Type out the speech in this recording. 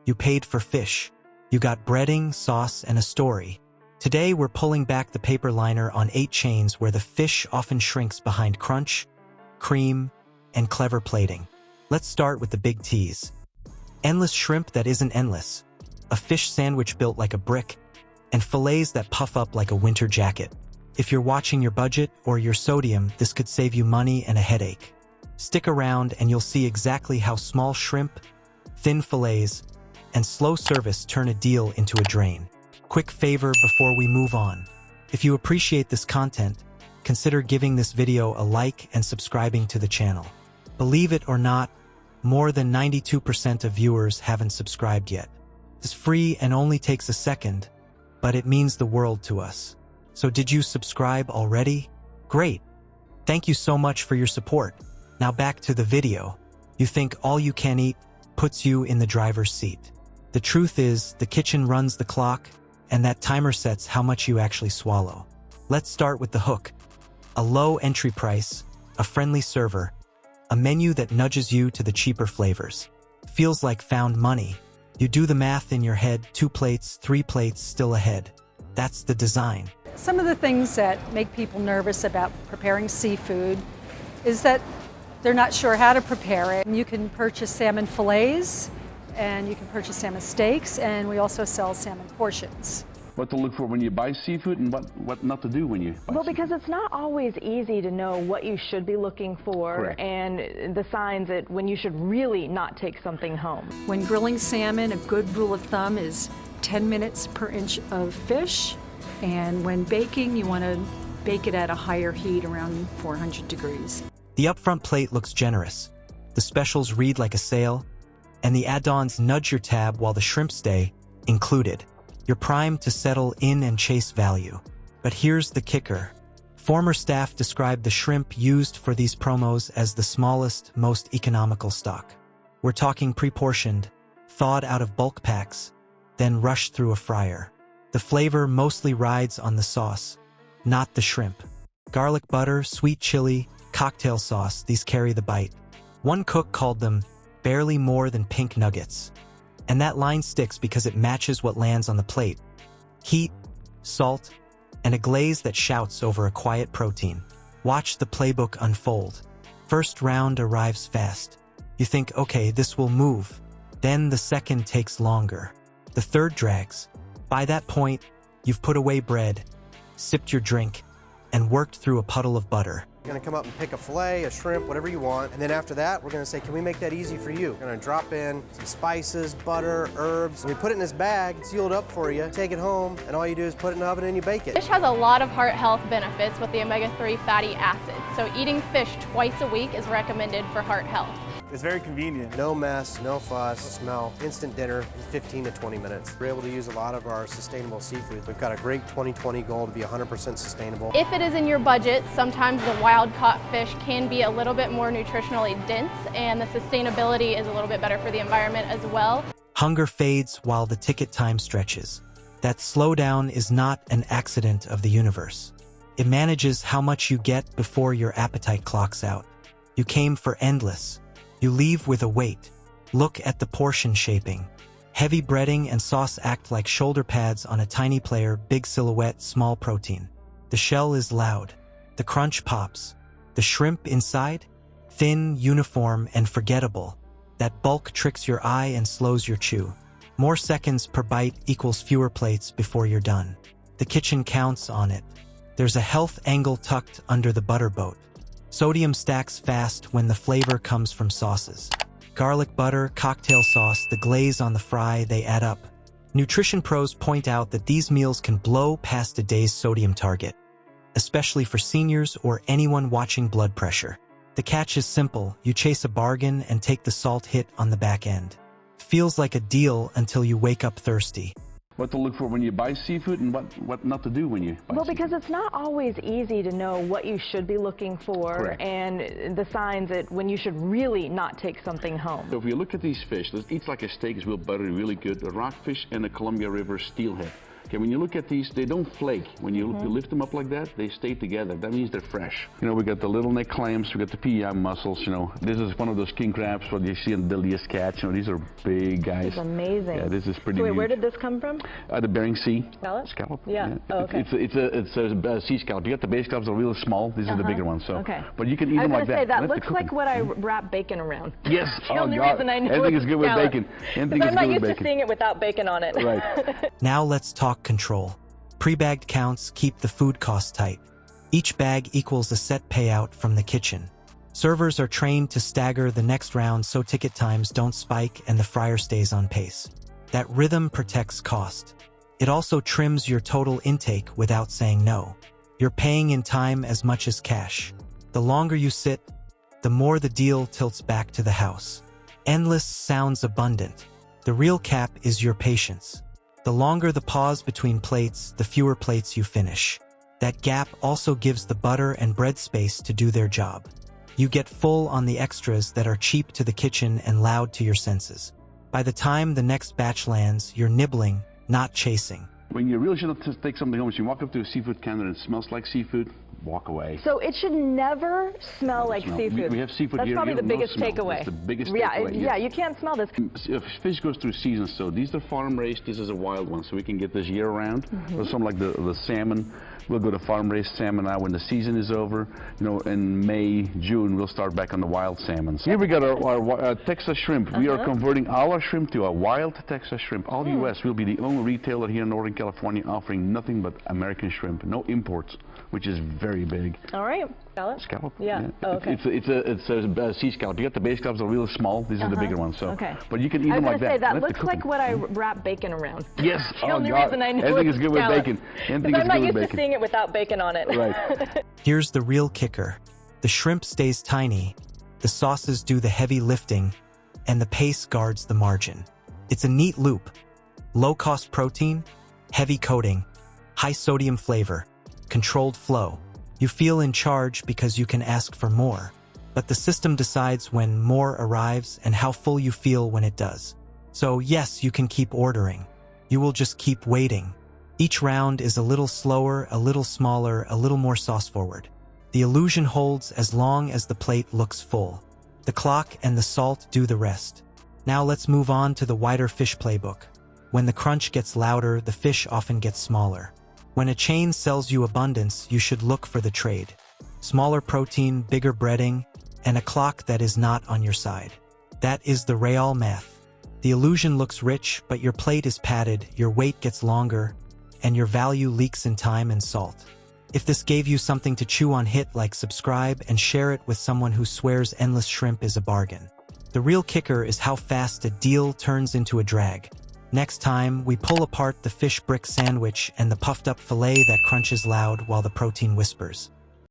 You paid for fish. You got breading, sauce, and a story. Today, we're pulling back the paper liner on 8 chains where the fish often shrinks behind crunch, cream, and clever plating. Let's start with the big tease. Endless shrimp that isn't endless. A fish sandwich built like a brick, and fillets that puff up like a winter jacket. If you're watching your budget or your sodium, this could save you money and a headache. Stick around and you'll see exactly how small shrimp, thin fillets, and slow service turn a deal into a drain. Quick favor before we move on. If you appreciate this content, consider giving this video a like and subscribing to the channel. Believe it or not, more than 92% of viewers haven't subscribed yet. It's free and only takes a second, but it means the world to us. So did you subscribe already? Great! Thank you so much for your support. Now back to the video. You think all you can eat puts you in the driver's seat. The truth is, the kitchen runs the clock, and that timer sets how much you actually swallow. Let's start with the hook. A low entry price, a friendly server, a menu that nudges you to the cheaper flavors. Feels like found money. You do the math in your head, 2 plates, 3 plates, still ahead. That's the design. Some of the things that make people nervous about preparing seafood is that they're not sure how to prepare it. You can purchase salmon fillets, and you can purchase salmon steaks, and we also sell salmon portions. What to look for when you buy seafood and what not to do when you buy Well, seafood. because it's not always easy to know what you should be looking for. Correct. And the signs that when you should really not take something home. When grilling salmon, a good rule of thumb is 10 minutes per inch of fish, and when baking, you want to bake it at a higher heat, around 400 degrees. The upfront plate looks generous. The specials read like a sale, and the add-ons nudge your tab while the shrimp stay included. You're primed to settle in and chase value. But here's the kicker. Former staff described the shrimp used for these promos as the smallest, most economical stock. We're talking pre-portioned, thawed out of bulk packs, then rushed through a fryer. The flavor mostly rides on the sauce, not the shrimp. Garlic butter, sweet chili, cocktail sauce, these carry the bite. One cook called them barely more than pink nuggets. And that line sticks because it matches what lands on the plate. Heat, salt, and a glaze that shouts over a quiet protein. Watch the playbook unfold. First round arrives fast. You think, okay, this will move. Then the second takes longer. The third drags. By that point, you've put away bread, sipped your drink, and worked through a puddle of butter. You're gonna come up and pick a fillet, a shrimp, whatever you want. And then after that, we're gonna say, can we make that easy for you? We're gonna drop in some spices, butter, herbs. And we put it in this bag, seal it up for you, take it home, and all you do is put it in the oven and you bake it. Fish has a lot of heart health benefits with the omega-3 fatty acids, so eating fish twice a week is recommended for heart health. It's very convenient. No mess, no fuss, smell, instant dinner in 15 to 20 minutes. We're able to use a lot of our sustainable seafood. We've got a great 2020 goal to be 100% sustainable. If it is in your budget, sometimes the wild-caught fish can be a little bit more nutritionally dense, and the sustainability is a little bit better for the environment as well. Hunger fades while the ticket time stretches. That slowdown is not an accident of the universe. It manages how much you get before your appetite clocks out. You came for endless. You leave with a weight. Look at the portion shaping. Heavy breading and sauce act like shoulder pads on a tiny player, big silhouette, small protein. The shell is loud. The crunch pops. The shrimp inside? Thin, uniform, and forgettable. That bulk tricks your eye and slows your chew. More seconds per bite equals fewer plates before you're done. The kitchen counts on it. There's a health angle tucked under the butter boat. Sodium stacks fast when the flavor comes from sauces. Garlic butter, cocktail sauce, the glaze on the fry, they add up. Nutrition pros point out that these meals can blow past a day's sodium target, especially for seniors or anyone watching blood pressure. The catch is simple. You chase a bargain and take the salt hit on the back end. Feels like a deal until you wake up thirsty. What to look for when you buy seafood and what not to do when you buy Well, seafood. because it's not always easy to know what you should be looking for. Correct. And the signs that when you should really not take something home. So if you look at these fish, it eats like a steak, it's real buttery, really good. The rockfish and the Columbia River steelhead. Okay, when you look at these, they don't flake. When you lift them up like that, they stay together. That means they're fresh. You know, we got the little neck clams, we got the PEI mussels, you know. This is one of those king crabs, what you see in the Delius cats. You know, these are big guys. It's amazing. Yeah, this is pretty So wait, huge. where did this come from? The Bering Sea. Scallop? Scallop. Yeah. Oh, okay. It's a sea scallop. You got the base scallops are really small. These are the bigger ones. So. Okay. But you can eat I was them like gonna say, that. that looks like what I wrap bacon around. Yes. The only reason I know Anything it's is good with scallop. bacon. Anything Because is I'm not good with used to bacon. seeing it without bacon on it. Right. Now let's talk control. Pre-bagged counts keep the food costs tight. Each bag equals a set payout from the kitchen. Servers are trained to stagger the next round so ticket times don't spike and the fryer stays on pace. That rhythm protects cost. It also trims your total intake without saying no. You're paying in time as much as cash. The longer you sit, the more the deal tilts back to the house. Endless sounds abundant. The real cap is your patience. The longer the pause between plates, the fewer plates you finish. That gap also gives the butter and bread space to do their job. You get full on the extras that are cheap to the kitchen and loud to your senses. By the time the next batch lands, you're nibbling, not chasing. When you really should take something home, if you walk up to a seafood counter and it smells like seafood, walk away. So it should never smell like Smell. seafood. We have seafood That's here. probably You the don't biggest smell. takeaway. That's the biggest yeah, takeaway. yeah, you can't smell this. If fish goes through seasons, so these are farm raised, this is a wild one, so we can get this year round. Or something like the salmon, we'll go to farm raised salmon now when the season is over. You know, in May, June, we'll start back on the wild salmon. Here we got our Texas shrimp. We are converting all our shrimp to a wild Texas shrimp. All U.S. We'll be the only retailer here in Northern California offering nothing but American shrimp, no imports, which is very big. All right. Scallop? Scallop? Yeah. Oh, okay. It's a sea scallop. You got the base scallops are really small. These are the bigger ones. So. Okay. But you can eat I was them like gonna say, that Let the looks cook like 'em. what I wrap bacon around. Yes. The only reason I know Anything it's is good with scallop. bacon. Anything Because is I'm not good with used to bacon. seeing it without bacon on it. Right. Here's the real kicker. The shrimp stays tiny, the sauces do the heavy lifting, and the pace guards the margin. It's a neat loop. Low-cost protein, heavy coating, high sodium flavor, controlled flow. You feel in charge because you can ask for more. But the system decides when more arrives and how full you feel when it does. So yes, you can keep ordering. You will just keep waiting. Each round is a little slower, a little smaller, a little more sauce-forward. The illusion holds as long as the plate looks full. The clock and the salt do the rest. Now let's move on to the wider fish playbook. When the crunch gets louder, the fish often gets smaller. When a chain sells you abundance, you should look for the trade. Smaller protein, bigger breading, and a clock that is not on your side. That is the real math. The illusion looks rich, but your plate is padded, your weight gets longer, and your value leaks in time and salt. If this gave you something to chew on, hit like, subscribe, and share it with someone who swears endless shrimp is a bargain. The real kicker is how fast a deal turns into a drag. Next time, we pull apart the fish brick sandwich and the puffed up fillet that crunches loud while the protein whispers.